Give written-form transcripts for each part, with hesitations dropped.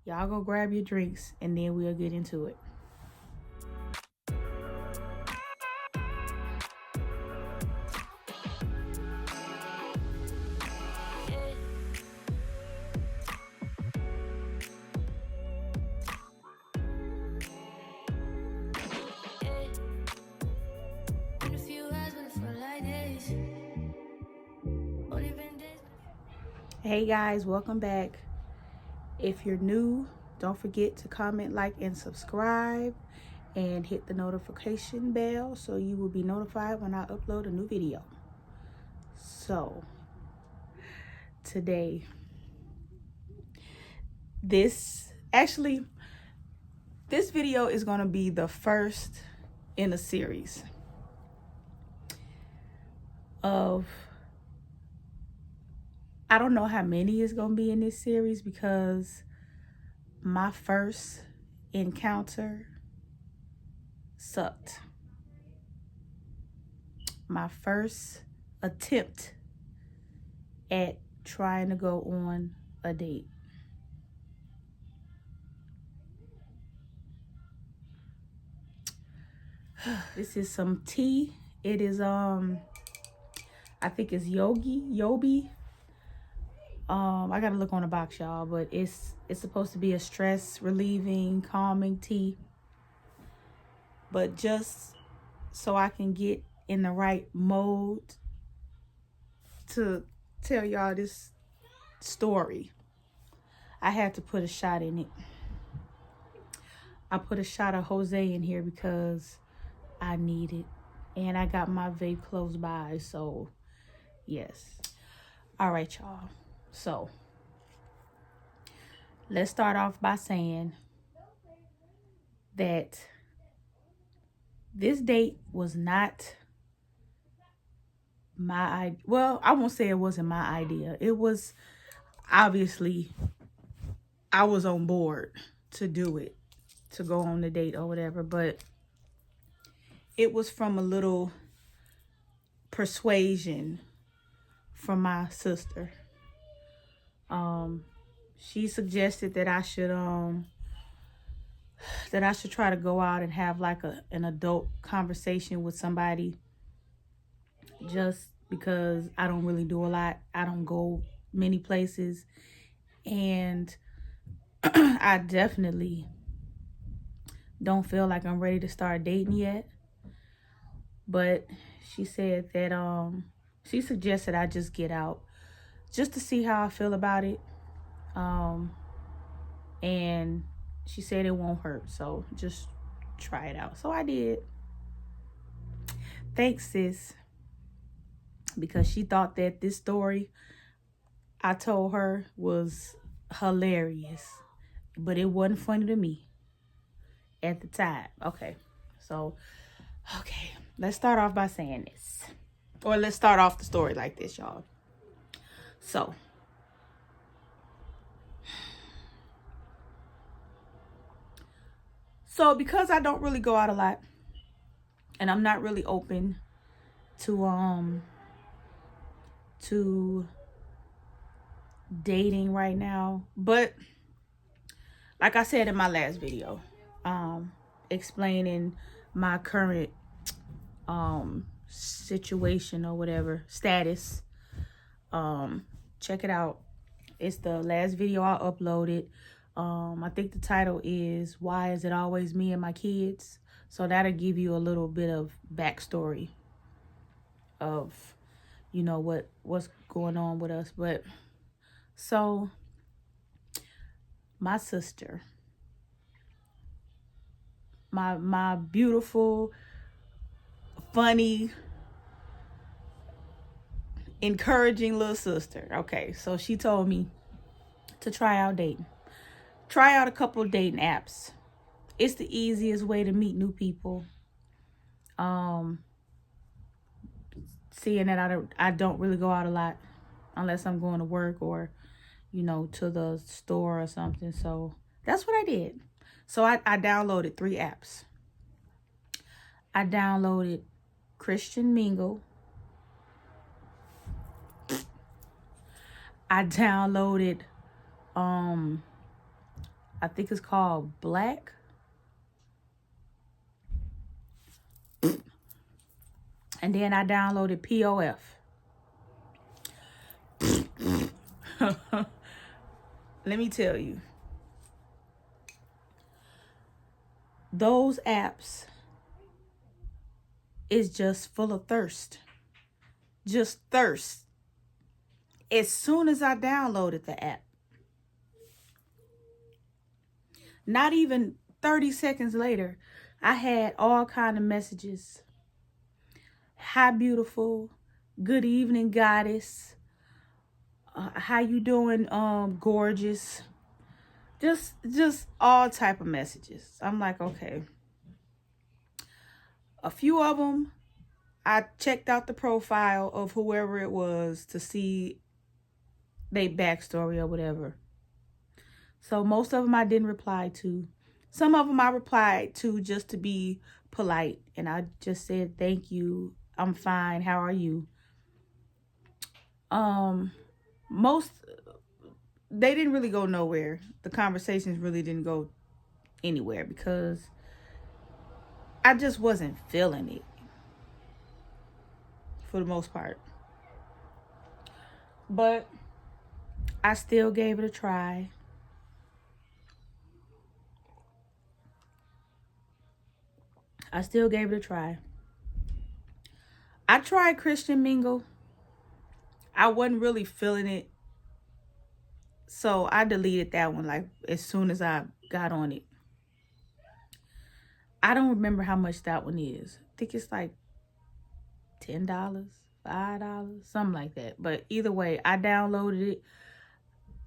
Y'all go grab your drinks and then we'll get into it. Hey guys, welcome back. If you're new, don't forget to comment, like, and subscribe, and hit the notification bell so you will be notified when I upload a new video. So today, this video is going to be the first in a series of, I don't know how many is going to be in this series because my first encounter sucked. My first attempt at trying to go on a date. This is some tea. It is I think it's Yobi. I gotta look on the box, y'all, but it's supposed to be a stress relieving, calming tea. But just so I can get in the right mode to tell y'all this story, I had to put a shot in it. I put a shot of Jose in here because I need it. And I got my vape close by, so yes. All right, y'all. So let's start off by saying that this date was not well, I won't say it wasn't my idea. It was, obviously, I was on board to do it, to go on the date or whatever, but it was from a little persuasion from my sister. She suggested that I should try to go out and have like an adult conversation with somebody, just because I don't really do a lot. I don't go many places, and I definitely don't feel like I'm ready to start dating yet. But she said that she suggested I just get out just to see how I feel about it. And she said it won't hurt, so just try it out. So I did. Thanks, sis, because she thought that this story I told her was hilarious, but it wasn't funny to me at the time. Okay, let's start off by saying this, or let's start off the story like this, y'all. So because I don't really go out a lot, and I'm not really open to dating right now, but like I said in my last video, explaining my current situation or whatever, status, check it out. It's the last video I uploaded. I think the title is "Why Is It Always Me and My Kids?" So that'll give you a little bit of backstory of, what's going on with us. But so my sister, my beautiful, funny, encouraging little sister. Okay, so she told me to try out dating. Try out a couple of dating apps. It's the easiest way to meet new people. Seeing that I don't really go out a lot unless I'm going to work or, to the store or something. So that's what I did. So I downloaded 3 apps. I downloaded Christian Mingle. I downloaded I think it's called Black. And then I downloaded POF. Let me tell you, those apps is just full of thirst. Just thirst. As soon as I downloaded the app, not even 30 seconds later, I had all kind of messages. Hi, beautiful. Good evening, goddess. How you doing, gorgeous? Just all type of messages. I'm like, okay. A few of them, I checked out the profile of whoever it was to see their backstory or whatever. So most of them I didn't reply to. Some of them I replied to just to be polite. And I just said, thank you. I'm fine. How are you? Most, they didn't really go nowhere. The conversations really didn't go anywhere because I just wasn't feeling it for the most part. But I still gave it a try. I tried Christian Mingle. I wasn't really feeling it. So I deleted that one like as soon as I got on it. I don't remember how much that one is. I think it's like $10, $5, something like that. But either way, I downloaded it.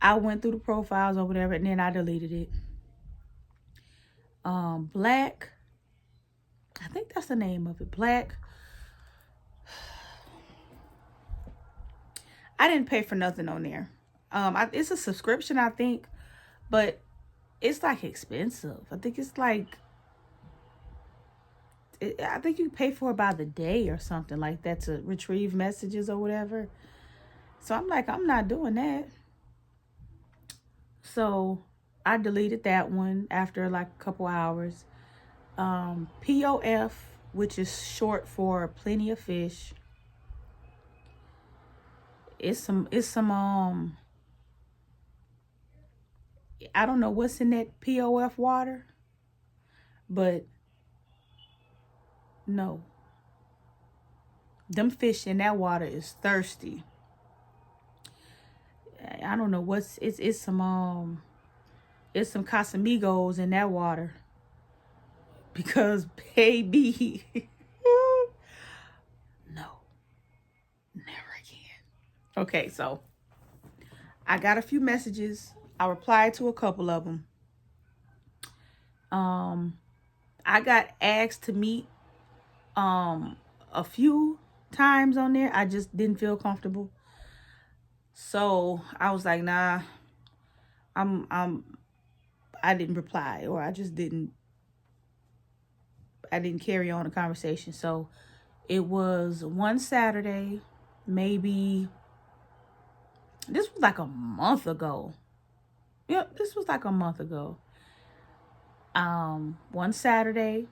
I went through the profiles or whatever, and then I deleted it. Black. I think that's the name of it. Black. I didn't pay for nothing on there. It's a subscription, I think, but it's like expensive. I think it's like, I think you pay for it by the day or something like that to retrieve messages or whatever. So I'm like, I'm not doing that. So I deleted that one after like a couple hours. POF, which is short for Plenty of Fish. It's some I don't know what's in that POF water, but no. Them fish in that water is thirsty. I don't know what's it's some Casamigos in that water. Because baby, no, never again. Okay, so I got a few messages. I replied to a couple of them. I got asked to meet a few times on there. I just didn't feel comfortable. So I was like, nah, I didn't reply, or I didn't carry on the conversation. So it was one Saturday, maybe, this was like a month ago. Yep, this was like a month ago. One Saturday,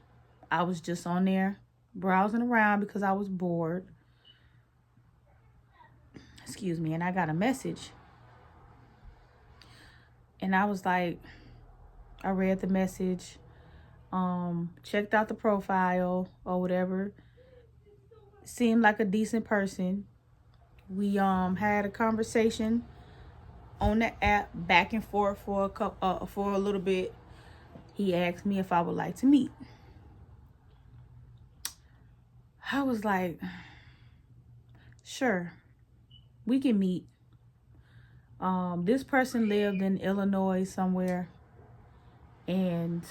I was just on there browsing around because I was bored. Excuse me. And I got a message. And I was like, I read the message, checked out the profile or whatever. Seemed like a decent person. We had a conversation on the app back and forth for a little bit. He asked me if I would like to meet. I was like, sure, we can meet. This person lived in Illinois somewhere, and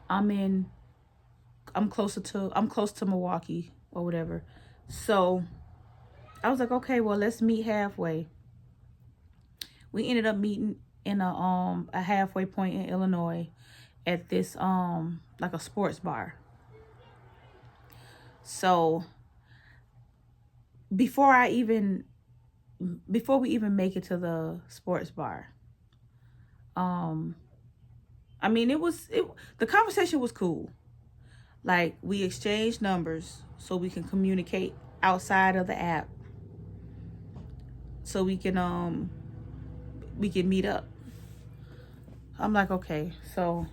I'm close to Milwaukee or whatever. So I was like, okay, well, let's meet halfway. We ended up meeting in a halfway point in Illinois at this like a sports bar. So before we even make it to the sports bar, I mean, the conversation was cool. Like, we exchanged numbers so we can communicate outside of the app, so we can meet up. I'm like, okay, so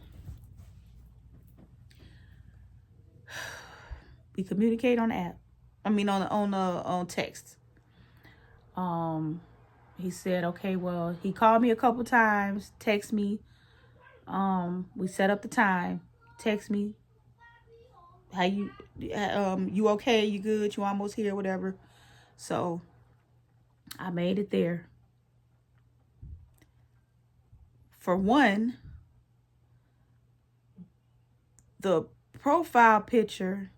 we communicate on the app. I mean, on text. He said, okay, well, he called me a couple times, text me. We set up the time, text me, how you okay, you good, you almost here, whatever. So I made it there. For one, the profile picture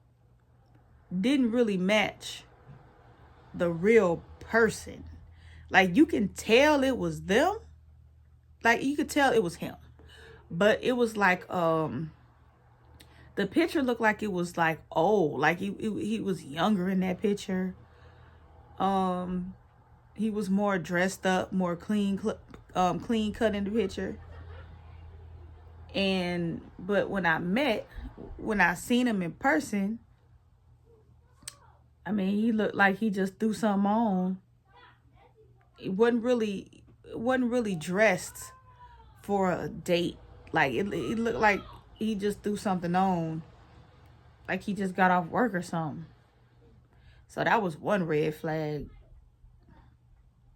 didn't really match the real person. Like, you can tell it was them. Like, you could tell it was him. But it was like, the picture looked like it was like old. Like, he was younger in that picture. He was more dressed up, more clean cut in the picture. But when I seen him in person, I mean, he looked like he just threw something on. It wasn't really dressed for a date. Like, it looked like he just threw something on, like he just got off work or something. So that was one red flag.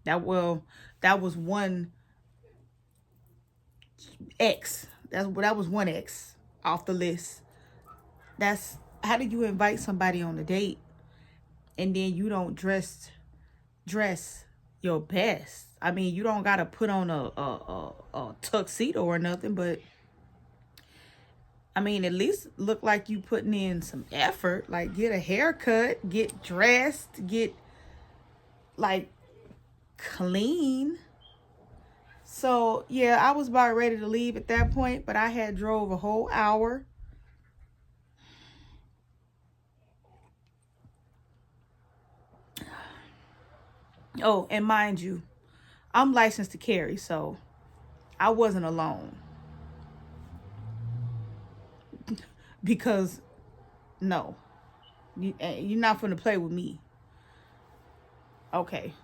That was one X. That was one X off the list. That's, how do you invite somebody on a date and then you don't dress your best? I mean, you don't gotta put on a tuxedo or nothing, but I mean, at least look like you putting in some effort. Like, get a haircut, get dressed, get like clean. So yeah, I was about ready to leave at that point, but I had drove a whole hour. Oh, and mind you, I'm licensed to carry, so I wasn't alone. Because no, you're not gonna play with me. Okay,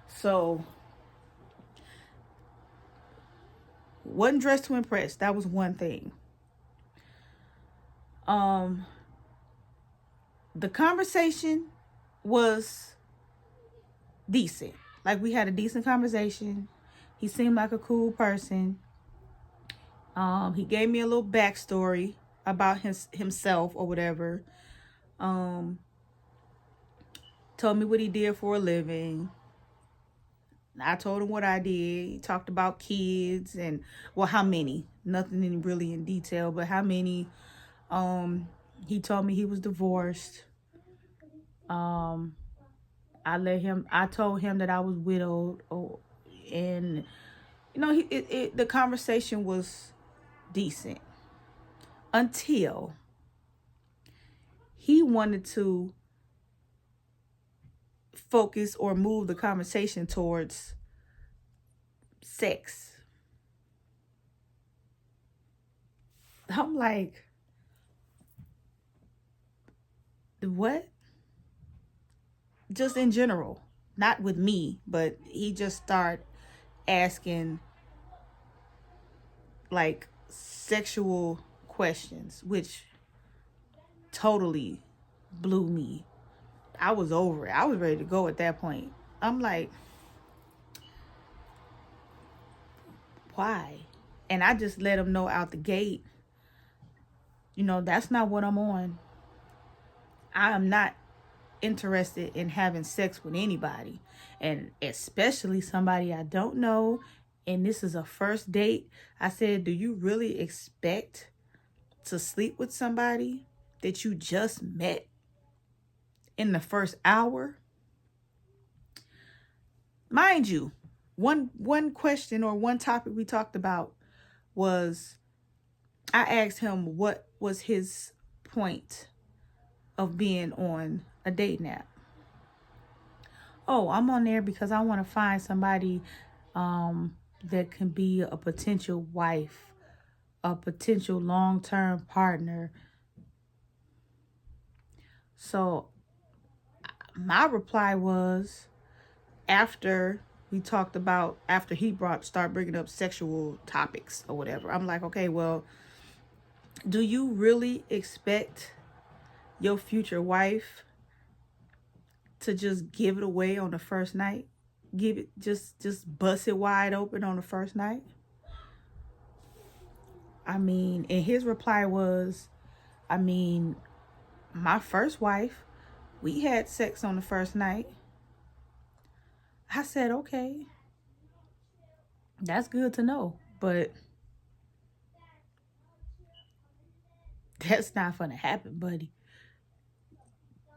so wasn't dressed to impress. That was one thing. The conversation was decent. Like, we had a decent conversation. He seemed like a cool person. He gave me a little backstory about himself or whatever. Told me what he did for a living. I told him what I did. He talked about kids and, well, how many. Nothing really in detail, but how many. He told me he was divorced. I told him that I was widowed. And you know, the conversation was decent until he wanted to focus or move the conversation towards sex. I'm like, what? Just in general, not with me, but he just started asking like sexual questions, which totally blew me. I was over it. I was ready to go at that point. I'm like, why? And I just let him know out the gate, you know, that's not what I'm on. I am not interested in having sex with anybody, and especially somebody I don't know. And this is a first date. I said, do you really expect to sleep with somebody that you just met in the first hour? Mind you, one question or one topic we talked about was, I asked him what was his point of being on a dating app. Oh, I'm on there because I want to find somebody that can be a potential wife a potential long-term partner. So my reply was, after we talked about, after he start bringing up sexual topics or whatever, I'm like, okay, well, do you really expect your future wife to just give it away on the first night? Give it, just bust it wide open on the first night? I mean, and his reply was, I mean, my first wife, we had sex on the first night. I said, okay, that's good to know, but that's not gonna happen, buddy.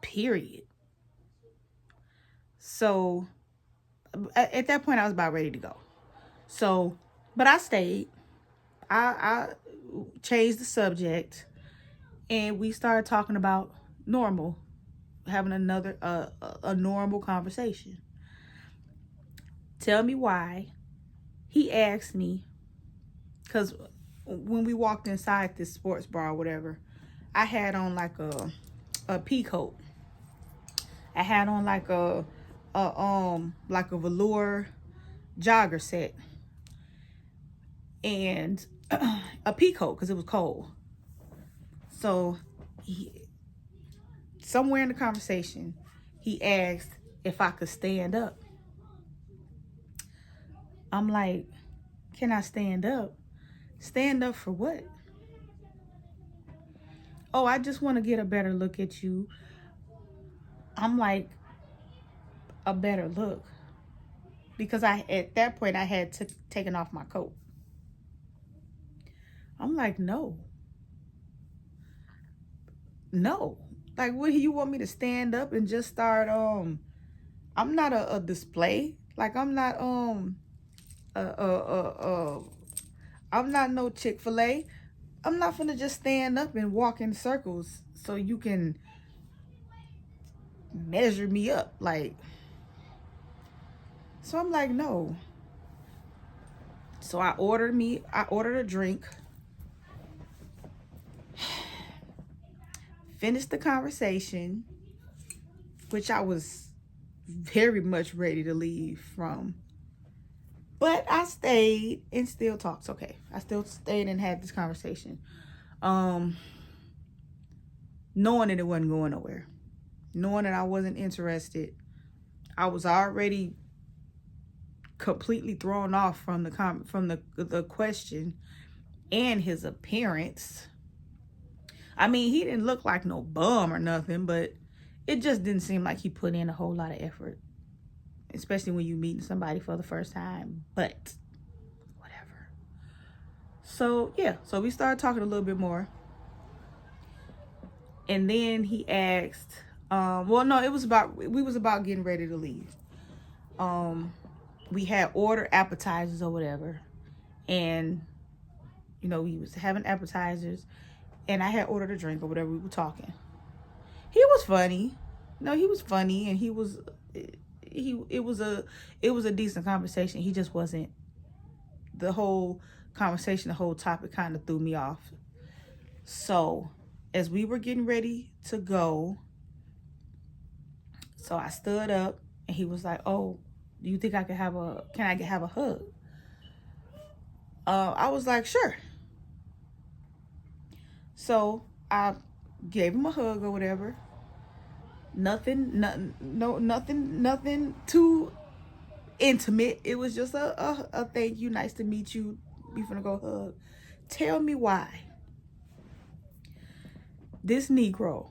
Period. So at that point, I was about ready to go. So, but I stayed. I changed the subject, and we started talking about normal, having another a normal conversation. Tell me why. He asked me, because when we walked inside this sports bar or whatever, I had on like a pea coat. I had on like a velour jogger set and a pea coat because it was cold. So somewhere in the conversation, he asked if I could stand up. I'm like, can I stand up? Stand up for what? Oh, I just want to get a better look at you. I'm like, a better look? Because at that point, I had taken off my coat. I'm like, no. No. Like, what, you want me to stand up and just start, I'm not a display. Like, I'm not, I'm not no Chick-fil-A. I'm not finna just stand up and walk in circles so you can measure me up. Like, so I'm like, no. So I ordered a drink, finished the conversation, which I was very much ready to leave from. But I stayed and still talked. Okay, I still stayed and had this conversation. Knowing that it wasn't going nowhere. Knowing that I wasn't interested. I was already completely thrown off from the question and his appearance. I mean, he didn't look like no bum or nothing, but it just didn't seem like he put in a whole lot of effort, especially when you meeting somebody for the first time. But whatever. So yeah, so we started talking a little bit more, and then he asked, well, no, we was about getting ready to leave. We had ordered appetizers or whatever, and you know, we was having appetizers, and I had ordered a drink or whatever. We were talking. He was funny. No, he was funny, and it was a decent conversation. He just wasn't, the whole conversation, the whole topic kind of threw me off. So as we were getting ready to go, so I stood up, and he was like, oh, do you think can I have a hug? I was like, sure. So I gave him a hug or whatever. Nothing too intimate. It was just a thank you, nice to meet you. We finna go hug. Tell me why this Negro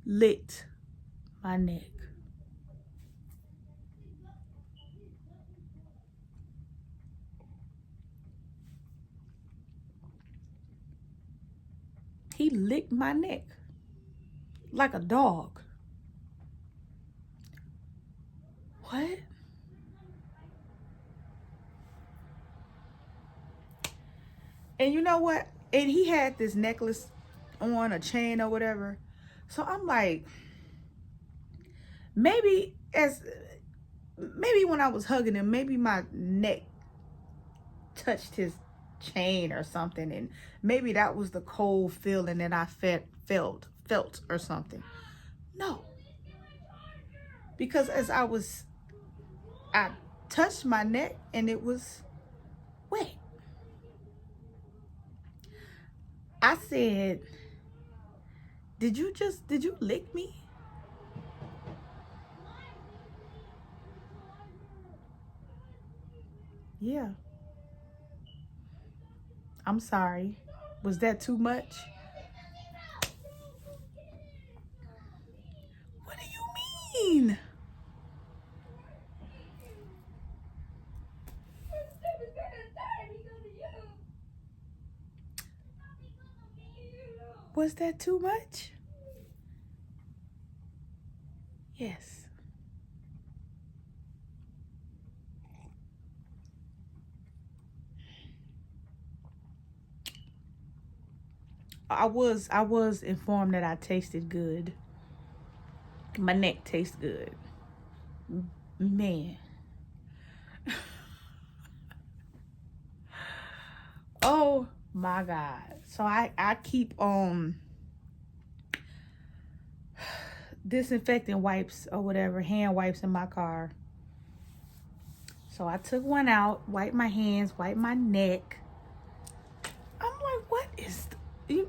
licked my neck. He licked my neck like a dog. What? And you know what? And he had this necklace on, a chain or whatever. So I'm like, maybe maybe when I was hugging him, maybe my neck touched his chain or something, and maybe that was the cold feeling that I felt or something. No, because as I touched my neck and it was wet. I said, did you lick me? Yeah. I'm sorry. Was that too much? What do you mean? Was that too much? Yes. I was informed that I tasted good. My neck tastes good. Man. Oh my God. So I keep disinfecting wipes or whatever, hand wipes in my car. So I took one out, wiped my hands, wiped my neck. I'm like, what is you?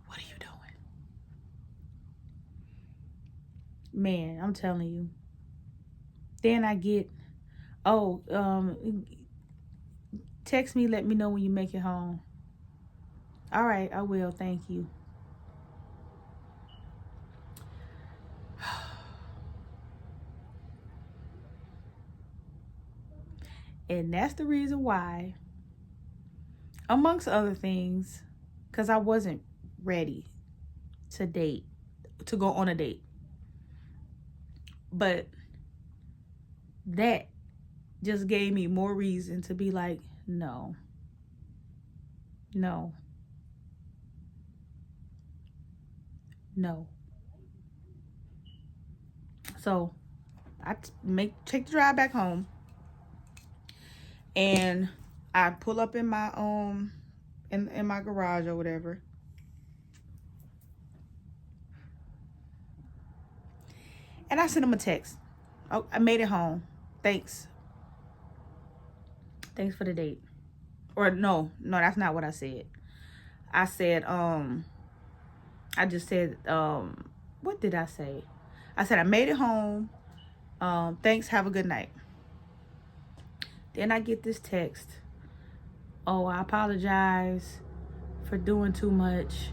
What are you doing? Man, I'm telling you. Then I get, oh, text me, let me know when you make it home. All right, I will. Thank you. And that's the reason why, amongst other things, because I wasn't ready to go on a date. But that just gave me more reason to be like, no, no, no. So I take the drive back home, and I pull up in my in my garage or whatever. And I sent him a text. Oh, I made it home. Thanks. Thanks for the date. Or no, that's not what I said. I said, I just said, what did I say? I said, I made it home. Thanks, have a good night. Then I get this text. Oh, I apologize for doing too much,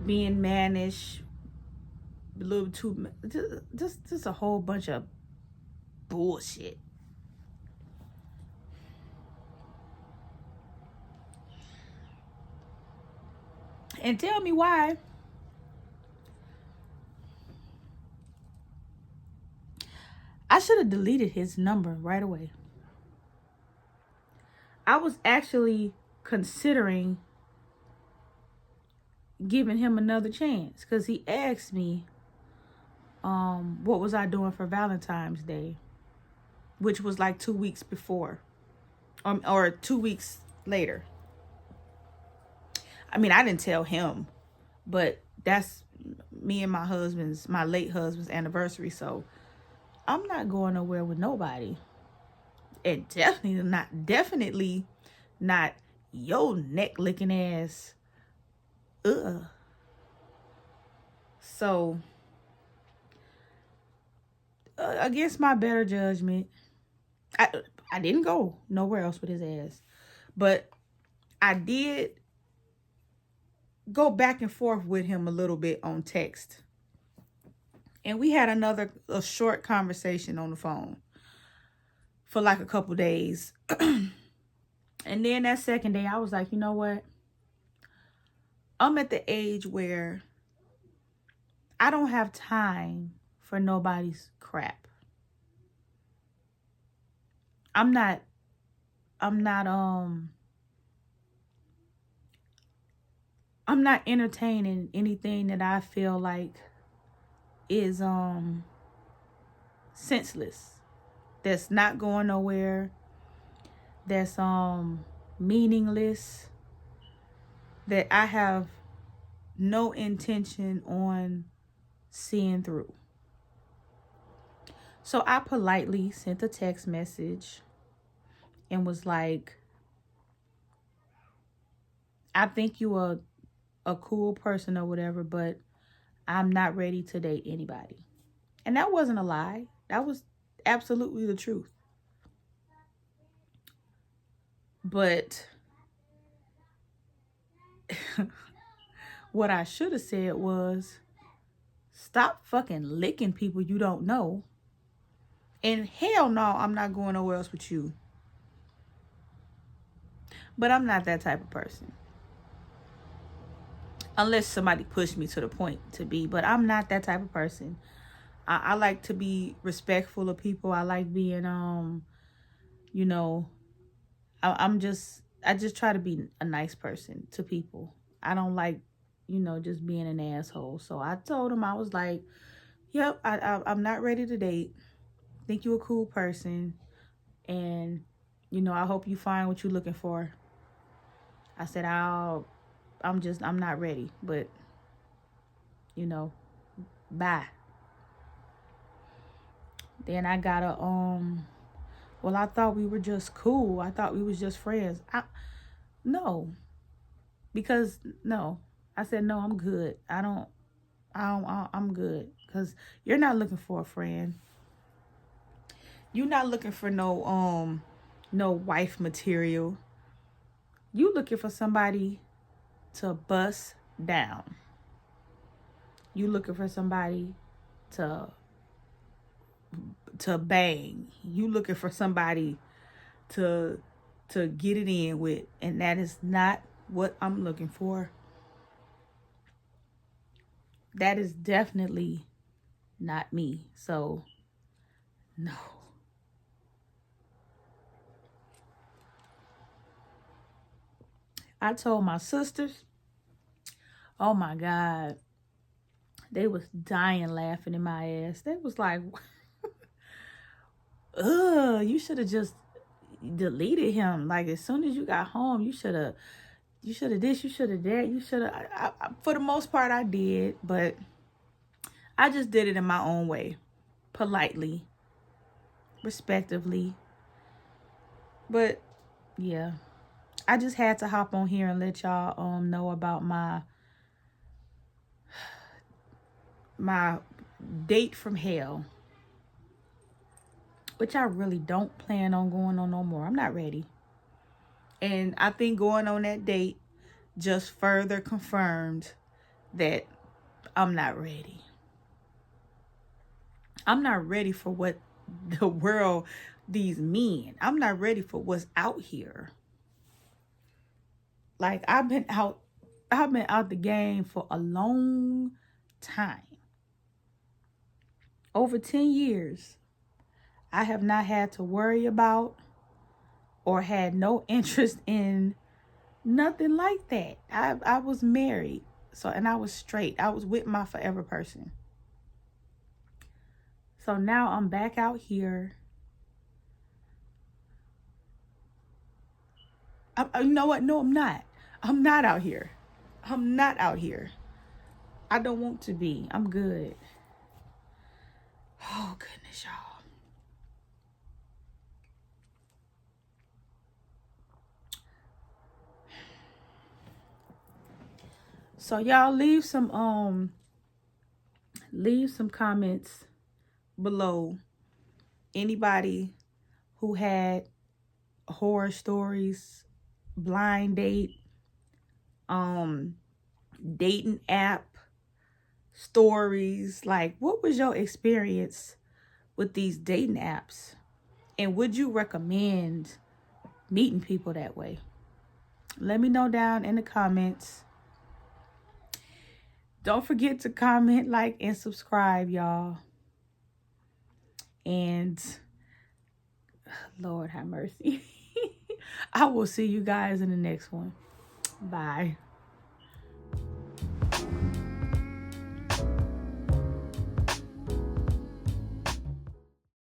being mannish, a little too, just a whole bunch of bullshit. And tell me why I should have deleted his number right away. I was actually considering giving him another chance because he asked me, what was I doing for Valentine's Day, which was like 2 weeks before, or 2 weeks later. I mean, I didn't tell him, but that's me and my late husband's anniversary. So I'm not going nowhere with nobody, and definitely not your neck licking ass. Ugh. So against my better judgment, I didn't go nowhere else with his ass, but I did go back and forth with him a little bit on text, and we had a short conversation on the phone for like a couple days. And then that second day, I was like, you know what? I'm at the age where I don't have time for nobody's crap. I'm not I'm not um I'm not entertaining anything that I feel like is senseless. That's not going nowhere. That's meaningless. That I have no intention on seeing through. So I politely sent a text message and was like, I think you are a cool person or whatever, but I'm not ready to date anybody. And that wasn't a lie. That was absolutely the truth. But what I should have said was, stop fucking licking people you don't know. And hell no, I'm not going nowhere else with you. But I'm not that type of person. Unless somebody pushed me to the point to be. But I'm not that type of person. I like to be respectful of people. I like being, you know, I just try to be a nice person to people. I don't like, just being an asshole. So I told him, I was like, yep, I'm not ready to date. Think you're a cool person. And, I hope you find what you're looking for. I said, I'm not ready, but, bye. Then I got well, I thought we were just cool. I thought we was just friends. No, because no, I said, no, I'm good. I'm good. Cause you're not looking for a friend. You're not looking for no wife material. You looking for somebody to bust down. You looking for somebody to bang. You looking for somebody to get it in with, and that is not what I'm looking for. That is definitely not me. So no. I told my sisters, oh my God, they was dying laughing in my ass. They was like, ugh, you should have just deleted him. Like, as soon as you got home, you should have this, you should have that, you should have. For the most part, I did, but I just did it in my own way, politely, respectively. But yeah, I just had to hop on here and let y'all know about my date from hell, which I really don't plan on going on no more. I'm not ready. And I think going on that date just further confirmed that I'm not ready. I'm not ready for what the world, these men, I'm not ready for what's out here. Like, I've been out the game for a long time. Over 10 years. I have not had to worry about or had no interest in nothing like that. I was married. So, and I was straight. I was with my forever person. So now I'm back out here. You know what? No, I'm not. I'm not out here. I'm not out here. I don't want to be. I'm good. Oh, goodness, y'all. So y'all leave some comments below. Anybody who had horror stories, blind date, dating app stories. Like, what was your experience with these dating apps? And would you recommend meeting people that way? Let me know down in the comments. Don't forget to comment, like, and subscribe, y'all. And Lord have mercy. I will see you guys in the next one. Bye.